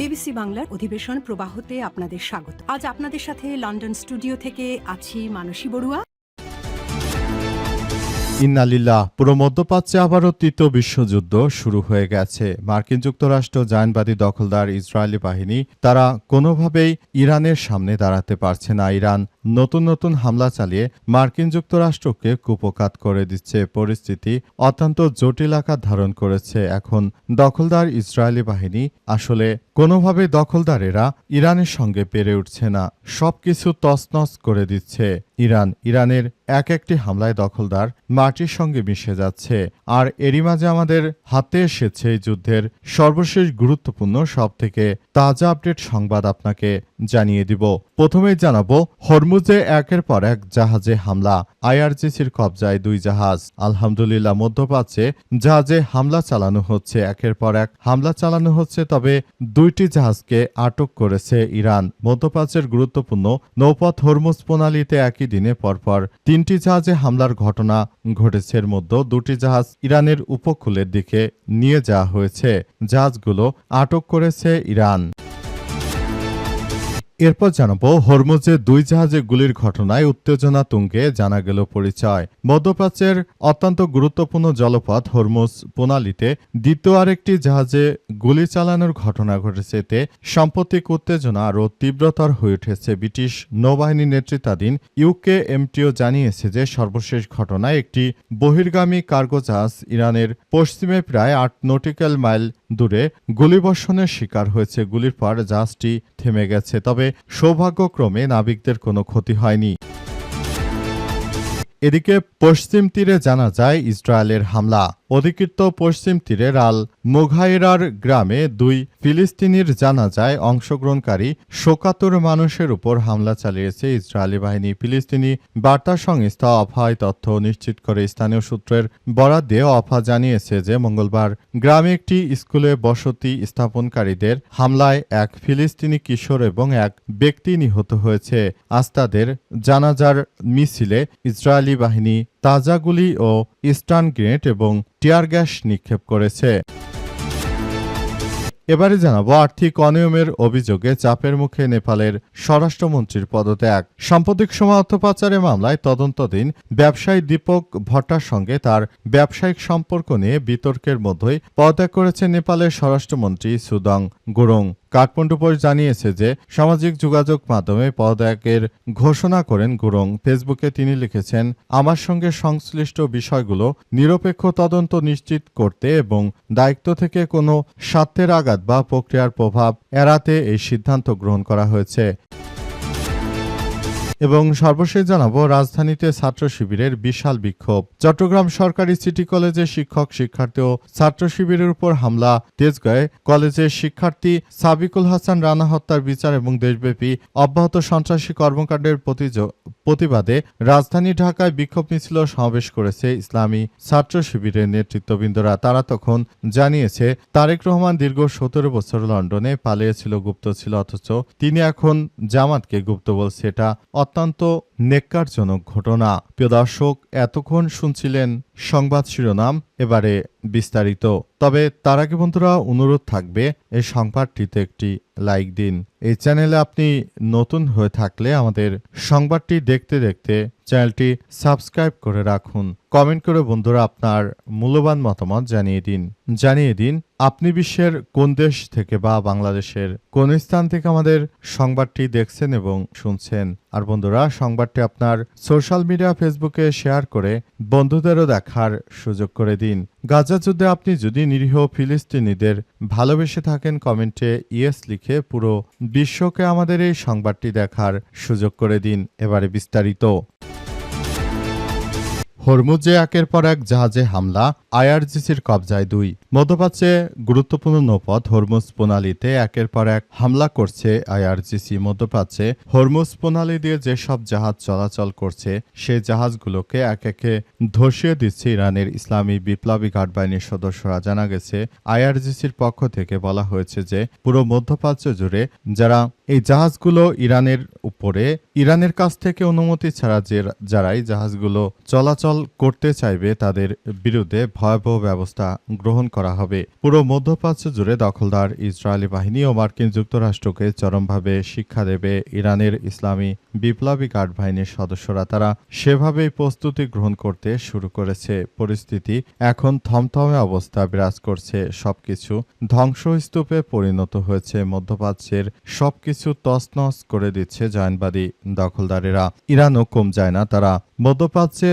BBC বাংলার অধিবেশন প্রবাহতে আপনাদের স্বাগত। আজ আপনাদের সাথে লন্ডন স্টুডিও থেকে আছি মানসী বড়ুয়া। ইন্নালিল্লাহ। পুরো মধ্যপ্রাচ্যে আবারও তৃতীয় বিশ্বযুদ্ধ শুরু হয়ে গেছে। মার্কিন যুক্তরাষ্ট্র জায়নবাদী দখলদার ইসরায়েলি বাহিনী তারা কোনোভাবেই ইরানের সামনে দাঁড়াতে পারছে না। ইরান নতুন নতুন হামলা চালিয়ে মার্কিন যুক্তরাষ্ট্রকে কুপোকাত করে দিচ্ছে। পরিস্থিতি অত্যন্ত জটিল আকার ধারণ করেছে। এখন দখলদার ইসরায়েলি বাহিনী আসলে কোনোভাবে দখলদারেরা ইরানের সঙ্গে পেরে উঠছে না, সবকিছু তছনছ করে দিচ্ছে। ইরানের এক একটি হামলায় দখলদার মাটির সঙ্গে মিশে যাচ্ছে। আর এরই মাঝে আমাদের হাতে এসেছে এই যুদ্ধের সর্বশেষ গুরুত্বপূর্ণ সবথেকে তাজা আপডেট সংবাদ আপনাকে জানিয়ে দিব। প্রথমেই জানাবো হরমুজে একের পর এক জাহাজে হামলা, আইআরজিসির কবজায় 2 জাহাজ। আলহামদুলিল্লাহ, মধ্যপ্রাচ্যে জাহাজে হামলা চালানো হচ্ছে, একের পর এক হামলা চালানো হচ্ছে। তবে 2টি জাহাজকে আটক করেছে ইরান। মধ্যপ্রাচ্যের গুরুত্বপূর্ণ নৌপথ হরমুজ প্রণালীতে একই দিনে পরপর 3টি জাহাজে হামলার ঘটনা ঘটেছে। এর মধ্যে 2টি জাহাজ ইরানের উপকূলের দিকে নিয়ে যাওয়া হয়েছে। জাহাজগুলো আটক করেছে ইরান। এরপর জানাবো হরমুজে 2 জাহাজে গুলির ঘটনায় উত্তেজনা তুঙ্গে, জানা গেল পরিচয়। মধ্যপ্রাচ্যের অত্যন্ত গুরুত্বপূর্ণ জলপথ হরমুজ প্রণালীতে দ্বিতীয় আরেকটি জাহাজে গুলি চালানোর ঘটনা ঘটেছে। এতে সাম্প্রতিক উত্তেজনা আরও তীব্রতর হয়ে উঠেছে। ব্রিটিশ নৌবাহিনী নেতৃত্বাধীন ইউকেএমটিও জানিয়েছে যে সর্বশেষ ঘটনায় একটি বহির্গামী কার্গো জাহাজ ইরানের পশ্চিমে প্রায় 8 নটিক্যাল মাইল দূরে গুলিবর্ষণের শিকার হয়েছে। গুলির পর জাহাজটি থেমে গেছে, তবে সৌভাগ্যক্রমে নাবিকদের কোনো ক্ষতি হয়নি। এদিকে পশ্চিম তীরে জানা যায় ইসরায়েলের হামলা। অধিকৃত পশ্চিম তীরের আল মুঘাইরার গ্রামে 2 ফিলিস্তিনির জানাজায় অংশগ্রহণকারী শোকাতুর মানুষের উপর হামলা চালিয়েছে ইসরায়েলি বাহিনী। ফিলিস্তিনি বার্তা সংস্থা অফায় তথ্য নিশ্চিত করে স্থানীয় সূত্রের বরাত দিয়ে অফা জানিয়েছে যে মঙ্গলবার গ্রামে একটি স্কুলে বসতি স্থাপনকারীদের হামলায় এক ফিলিস্তিনি কিশোর এবং এক ব্যক্তি নিহত হয়েছে। আজ তাদের জানাজার মিছিলে ইসরায়েলি বাহিনী তাজা গুলি ও স্টান গ্রেনেড এবং টিয়ার গ্যাস নিক্ষেপ করেছে। এবারে জানাবো আর্থিক অনিয়মের অভিযোগে চাপের মুখে নেপালের স্বরাষ্ট্রমন্ত্রীর পদত্যাগ। সাম্প্রতিক সময় অর্থ পাচারের মামলায় তদন্তাধীন ব্যবসায়ী দীপক ভট্টার সঙ্গে তার ব্যবসায়িক সম্পর্ক নিয়ে বিতর্কের মধ্যেই পদত্যাগ করেছে নেপালের স্বরাষ্ট্রমন্ত্রী সুদং গুরুং। কাঠমান্ডু পোস্ট জানিয়েছে যে সামাজিক যোগাযোগ মাধ্যমে পদত্যাগের ঘোষণা করেন গুরুং। ফেসবুকে তিনি লিখেছেন, আমার সঙ্গে সংশ্লিষ্ট বিষয়গুলো নিরপেক্ষ তদন্ত নিশ্চিত করতে এবং দায়িত্ব থেকে কোনো স্বার্থের আঘাত বা প্রক্রিয়ার প্রভাব এড়াতে এই সিদ্ধান্ত গ্রহণ করা হয়েছে। এবং সর্বশেষ জানাবো রাজধানীতে ছাত্র শিবিরের বিশাল বিক্ষোভ। চট্টগ্রাম সরকারি সিটি কলেজে শিক্ষক শিক্ষার্থী ও ছাত্র শিবিরের উপর হামলা, তেজগাঁয়ে কলেজের শিক্ষার্থী সাবিকুল হাসান রানা হত্যার বিচার এবং দেশব্যাপী অব্যাহত সন্ত্রাসী কর্মকাণ্ডের প্রতিবাদে রাজধানী ঢাকায় বিক্ষোভ মিছিল সমাবেশ করেছে ইসলামী ছাত্র শিবিরের নেতৃত্ববৃন্দরা। তারা তখন জানিয়েছে তারেক রহমান দীর্ঘ 17 বছর লন্ডনে পালিয়েছিল, গুপ্ত ছিল, অথচ তিনি এখন জামাতকে গুপ্ত বলছে। এটা অত্যন্ত নেক্কারজনক ঘটনা। প্রিয় দর্শক, এতক্ষণ শুনছিলেন সংবাদ শিরোনাম, এবারে বিস্তারিত। তবে তার আগে বন্ধুরা অনুরোধ থাকবে এই সংবাদটিতে একটি লাইক দিন। এই চ্যানেলে আপনি নতুন হয়ে থাকলে আমাদের সংবাদটি দেখতে দেখতে চ্যানেলটি সাবস্ক্রাইব করে রাখুন। কমেন্ট করে বন্ধুরা আপনার মূল্যবান মতামত জানিয়ে দিন আপনি বিশ্বের কোন দেশ থেকে বা বাংলাদেশের কোন স্থান থেকে আমাদের সংবাদটি দেখছেন এবং শুনছেন। আর বন্ধুরা সংবাদটি আপনার সোশ্যাল মিডিয়া ফেসবুকে শেয়ার করে বন্ধুদেরও দেখার সুযোগ করে দিন। গাজা যুদ্ধে আপনি যদি নিরীহ ফিলিস্তিনিদের ভালোবেসে থাকেন কমেন্টে ইয়েস লিখে পুরো বিশ্বকে আমাদের এই সংবাদটি দেখার সুযোগ করে দিন। এবারে বিস্তারিত। হরমুজে একের পর এক জাহাজে হামলা, আইআরজিসির কবজায় 2। মধ্যপ্রাচ্যে গুরুত্বপূর্ণ নৌপথ হরমুজ প্রণালীতে একের পর এক হামলা করছে আইআরজিসি। মধ্যপ্রাচ্যে হরমুজ প্রণালী দিয়ে যেসব জাহাজ চলাচল করছে সেই জাহাজগুলোকে এক একে ধসিয়ে দিচ্ছে ইরানের ইসলামী বিপ্লবী গার্ড বাহিনীর সদস্যরা। জানা গেছে আইআরজিসির পক্ষ থেকে বলা হয়েছে যে পুরো মধ্যপ্রাচ্য জুড়ে যারা এই জাহাজগুলো ইরানের কাছ থেকে অনুমতি ছাড়া যারাই জাহাজগুলো চলাচল করতে চাইবে তাদের বিরুদ্ধে ভয়াবহ ব্যবস্থা গ্রহণ করা হবে। পুরো মধ্যপ্রাচ্য জুড়ে দখলদার ইসরায়েলি বাহিনী ও মার্কিন যুক্তরাষ্ট্রকে চরমভাবে শিক্ষা দেবে ইরানের ইসলামী বিপ্লবী গার্ড বাহিনীর সদস্যরা। তারা সেভাবেই প্রস্তুতি গ্রহণ করতে শুরু করেছে। পরিস্থিতি এখন থমথমে অবস্থা বিরাজ করছে। সবকিছু ধ্বংসস্তূপে পরিণত হয়েছে। মধ্যপ্রাচ্যের সবকিছু তছনছ করে দিচ্ছে জায়নবাদী দখলদারেরা। ইরানও কম যায় না। তারা মধ্যপ্রাচ্যে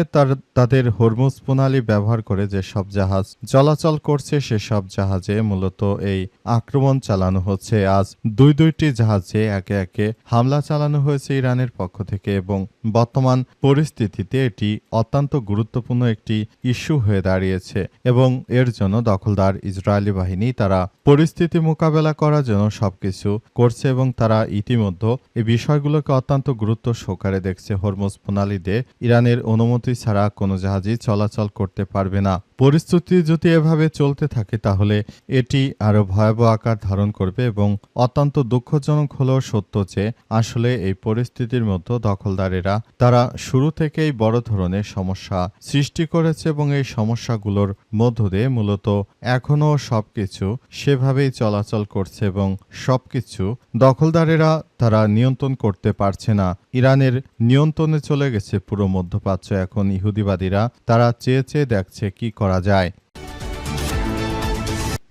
তাদের হরমুজ প্রণালী ব্যবহার করে যেসব জাহাজ চলাচল করছে সেসব জাহাজে মূলত এই আক্রমণ চালানো হচ্ছে। আজ দুইটি জাহাজে একে একে হামলা চালানো হয়েছে ইরানের পক্ষ থেকে এবং বর্তমান পরিস্থিতিতে এটি অত্যন্ত গুরুত্বপূর্ণ একটি ইস্যু হয়ে দাঁড়িয়েছে এবং এর জন্য দখলদার ইসরায়েলি বাহিনী তারা পরিস্থিতি মোকাবেলা করার জন্য সবকিছু করছে এবং তারা ইতিমধ্যে এই বিষয়গুলোকে অত্যন্ত গুরুত্ব সহকারে দেখছে। হরমুজ প্রণালীতে ইরানের অনুমতি ছাড়া কোনো জাহাজই চলাচল করতে পারবে না। পরিস্থিতি যদি এভাবে চলতে থাকে তাহলে এটি আরো ভয়াবহ আকার ধারণ করবে এবং অত্যন্ত দুঃখজনক হলেও সত্য যে আসলে এই পরিস্থিতির মধ্যে দখলদারেরা তারা শুরু থেকেই বড় ধরনের সমস্যা সৃষ্টি করেছে এবং এই সমস্যাগুলোর মধ্য দিয়ে মূলত এখনও সবকিছু সেভাবেই চলাচল করছে এবং সবকিছু দখলদারেরা তারা নিয়ন্ত্রণ করতে পারছে না। ইরানের নিয়ন্ত্রণে চলে গেছে পুরো মধ্যপ্রাচ্য। এখন ইহুদিবাদীরা তারা চেয়ে চেয়ে দেখছে কি করা যায়।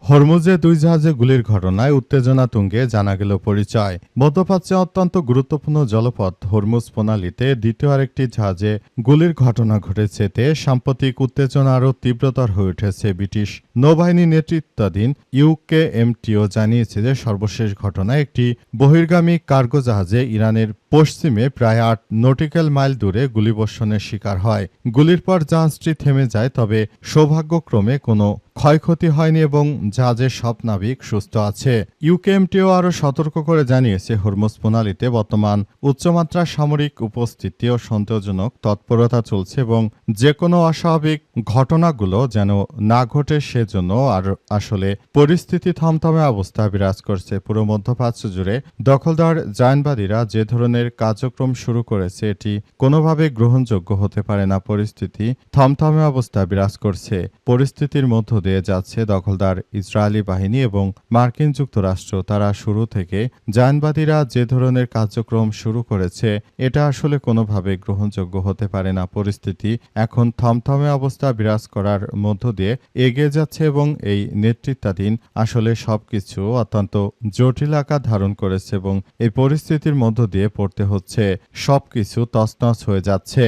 হরমুজে দুই জাহাজে গুলির ঘটনায় উত্তেজনা তুঙ্গে জানা গেল পরিচয়। মধ্যপ্রাচ্যে অত্যন্ত গুরুত্বপূর্ণ জলপথ হরমুজ প্রণালীতে দ্বিতীয় আরেকটি জাহাজে গুলির ঘটনা ঘটেছে। এতে সাম্প্রতিক উত্তেজনা আরও তীব্রতর হয়ে উঠেছে। ব্রিটিশ নৌবাহিনী নেতৃত্বাধীন ইউকেএমটিও জানিয়েছে যে সর্বশেষ ঘটনায় একটি বহির্গামী কার্গো জাহাজে ইরানের পশ্চিমে প্রায় ৮ নটিক্যাল মাইল দূরে গুলিবর্ষণের শিকার হয়। গুলির পর জাহাজটি থেমে যায়, তবে সৌভাগ্যক্রমে কোনো ক্ষয়ক্ষতি হয়নি এবং জাহাজের সব নাবিক সুস্থ আছে। ইউকেএমটিও আরও সতর্ক করে জানিয়েছে হরমুজ প্রণালীতে বর্তমান উচ্চমাত্রার সামরিক উপস্থিতি ও সন্দেহজনক তৎপরতা চলছে এবং যে কোনো অস্বাভাবিক ঘটনাগুলো যেন না ঘটে সেজন্য আর আসলে পরিস্থিতি থমথমে অবস্থা বিরাজ করছে। পুরো মধ্যপ্রাচ্য জুড়ে দখলদার জায়নবাদীরা যে ধরনের কার্যক্রম শুরু করেছে এটি কোনোভাবে গ্রহণযোগ্য হতে পারে না। পরিস্থিতি থমথমে অবস্থা বিরাজ করছে। পরিস্থিতির মধ্য দিয়ে যাচ্ছে দখলদার ইসরায়েলি বাহিনী এবং মার্কিন যুক্তরাষ্ট্র। তারা শুরু থেকে জায়নবাদীরা যে ধরনের কার্যক্রম শুরু করেছে এটা আসলে কোনোভাবে গ্রহণযোগ্য হতে পারে না। পরিস্থিতি এখন থমথমে অবস্থা বিরাজ করার মধ্য দিয়ে এগিয়ে যাচ্ছে এবং এই নেতৃত্বাধীন আসলে সবকিছু অত্যন্ত জটিল আকার ধারণ করেছে এবং এই পরিস্থিতির মধ্য দিয়ে পড়তে হচ্ছে। সবকিছু তছনছ হয়ে যাচ্ছে।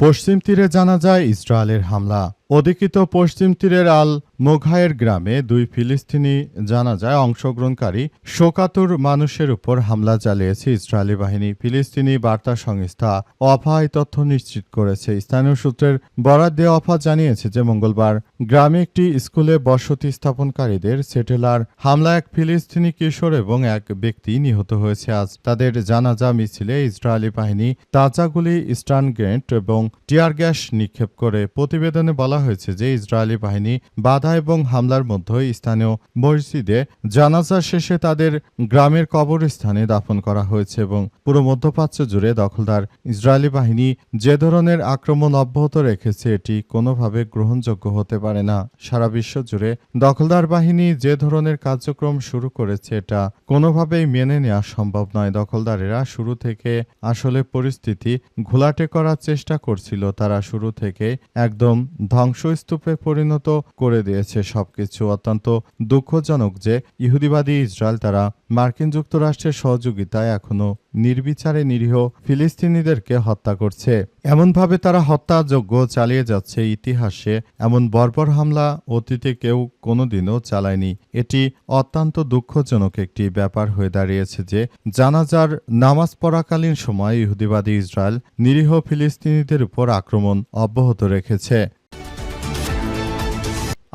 পশ্চিম তীরে জানা যায় ইসরায়েলের হামলা। অধিকৃত পশ্চিম তীরের আল মোঘায়ের গ্রামে দুই ফিলিস্তিনি জানাজায় অংশগ্রহণকারী শোকাতুর মানুষের উপর হামলা চালিয়েছে ইসরায়েলি বাহিনী। ফিলিস্তিনি বার্তা সংস্থা ওয়াফা এই তথ্য নিশ্চিত করেছে। স্থানীয় সূত্রের বরাত দিয়ে ওয়াফা জানিয়েছে যে মঙ্গলবার গ্রামে একটি স্কুলে বসতি স্থাপনকারীদের সেটেলার হামলা এক ফিলিস্তিনি কিশোর এবং এক ব্যক্তি নিহত হয়েছে। আজ তাদের জানাজা মিছিলে ইসরায়েলি বাহিনী তাজাগুলি, স্টান গ্রেনেড এবং টিয়ার গ্যাস নিক্ষেপ করে। প্রতিবেদনে বলা হয়েছে যে ইসরায়েলি বাহিনী বাধা এবং হামলার মধ্যে স্থানীয় মসজিদে জানাজা শেষে তাদের গ্রামের কবরস্থানে দাফন করা হয়েছে এবং পুরো মধ্যপ্রাচ্য জুড়ে দখলদার ইসরায়েলি বাহিনী যে ধরনের আক্রমণ অব্যাহত রেখেছে এটি কোনোভাবে গ্রহণযোগ্য হতে পারে না। সারা বিশ্ব জুড়ে দখলদার বাহিনী যে ধরনের কার্যক্রম শুরু করেছে এটা কোনোভাবেই মেনে নেওয়া সম্ভব নয়। দখলদারেরা শুরু থেকে আসলে পরিস্থিতি ঘোলাটে করার চেষ্টা করছিল। তারা শুরু থেকে একদম ধ্বংসস্তূপে পরিণত করে দিয়েছে সবকিছু। অত্যন্ত দুঃখজনক যে ইহুদিবাদী ইসরায়েল তারা মার্কিন যুক্তরাষ্ট্রের সহযোগিতায় এখনো নির্বিচারে নিরীহ ফিলিস্তিনিদেরকে হত্যা করছে। এমনভাবে তারা হত্যাযজ্ঞ চালিয়ে যাচ্ছে। ইতিহাসে এমন বর্বর হামলা অতীতে কেউ কোনোদিনও চালায়নি। এটি অত্যন্ত দুঃখজনক একটি ব্যাপার হয়ে দাঁড়িয়েছে যে জানাজার নামাজ পড়াকালীন সময় ইহুদিবাদী ইসরায়েল নিরীহ ফিলিস্তিনিদের উপর আক্রমণ অব্যাহত রেখেছে।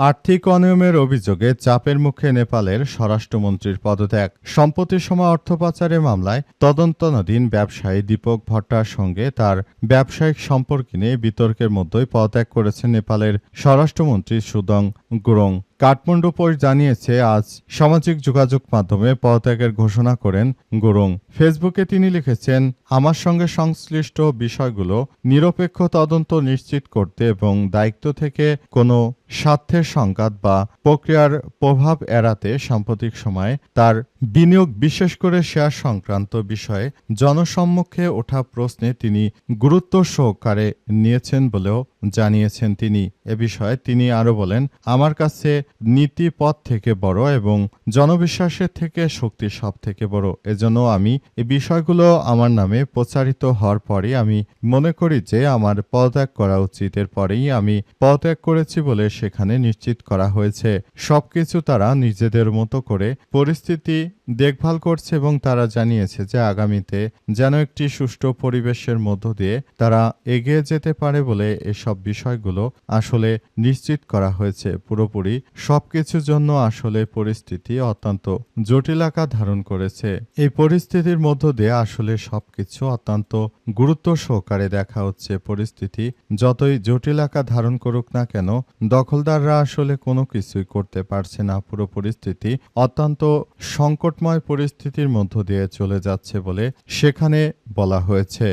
আর্থিক অনিয়মের অভিযোগে চাপের মুখে নেপালের স্বরাষ্ট্রমন্ত্রীর পদত্যাগ। সম্প্রতি সময় অর্থ পাচারের মামলায় তদন্তাধীন ব্যবসায়ী দীপক ভট্টার সঙ্গে তার ব্যবসায়িক সম্পর্ক নিয়ে বিতর্কের মধ্যেই পদত্যাগ করেছেন নেপালের স্বরাষ্ট্রমন্ত্রী সুদং গুরং। কাঠমান্ডু পোস্ট জানিয়েছে, আজ সামাজিক যোগাযোগ মাধ্যমে পদত্যাগের ঘোষণা করেন গুরুং। ফেসবুকে তিনি লিখেছেন, আমার সঙ্গে সংশ্লিষ্ট বিষয়গুলো নিরপেক্ষ তদন্ত নিশ্চিত করতে এবং দায়িত্ব থেকে কোনো স্বার্থের সংঘাত বা প্রক্রিয়ার প্রভাব এড়াতে সাম্প্রতিক সময়ে তার বিনিয়োগ, বিশেষ করে শেয়ার সংক্রান্ত বিষয়ে জনসম্মুখে ওঠা প্রশ্নে তিনি গুরুত্ব সহকারে নিয়েছেন বলেও জানিয়েছেন তিনি। এ বিষয়ে তিনি আরও বলেন, আমার কাছে নীতি পথ থেকে বড় এবং জনবিশ্বাসের থেকে শক্তি সব থেকে বড়। এজন্য আমি এই বিষয়গুলো আমার নামে প্রচারিত হওয়ার পরই আমি মনে করি যে আমার পদত্যাগ করা উচিত। এরপরেই আমি পদত্যাগ করেছি বলে সেখানে নিশ্চিত করা হয়েছে। সবকিছু তারা নিজেদের মতো করে পরিস্থিতি দেখভাল করছে এবং তারা জানিয়েছে যে আগামীতে যেন একটি সুষ্ঠু পরিবেশের মধ্য দিয়ে তারা এগিয়ে যেতে পারে বলে এসব বিষয়গুলো আসলে নিশ্চিত করা হয়েছে। পুরোপুরি সবকিছুর জন্য আসলে পরিস্থিতি অত্যন্ত জটিল আকার ধারণ করেছে। এই পরিস্থিতির মধ্য দিয়ে আসলে সবকিছু অত্যন্ত গুরুত্ব সহকারে দেখা হচ্ছে। পরিস্থিতি যতই জটিল আকার ধারণ করুক না কেন, দখলদাররা আসলে কোনো কিছুই করতে পারছে না। পুরো পরিস্থিতি অত্যন্ত সংকটময় পরিস্থিতির মধ্য দিয়ে চলে যাচ্ছে বলে সেখানে বলা হয়েছে।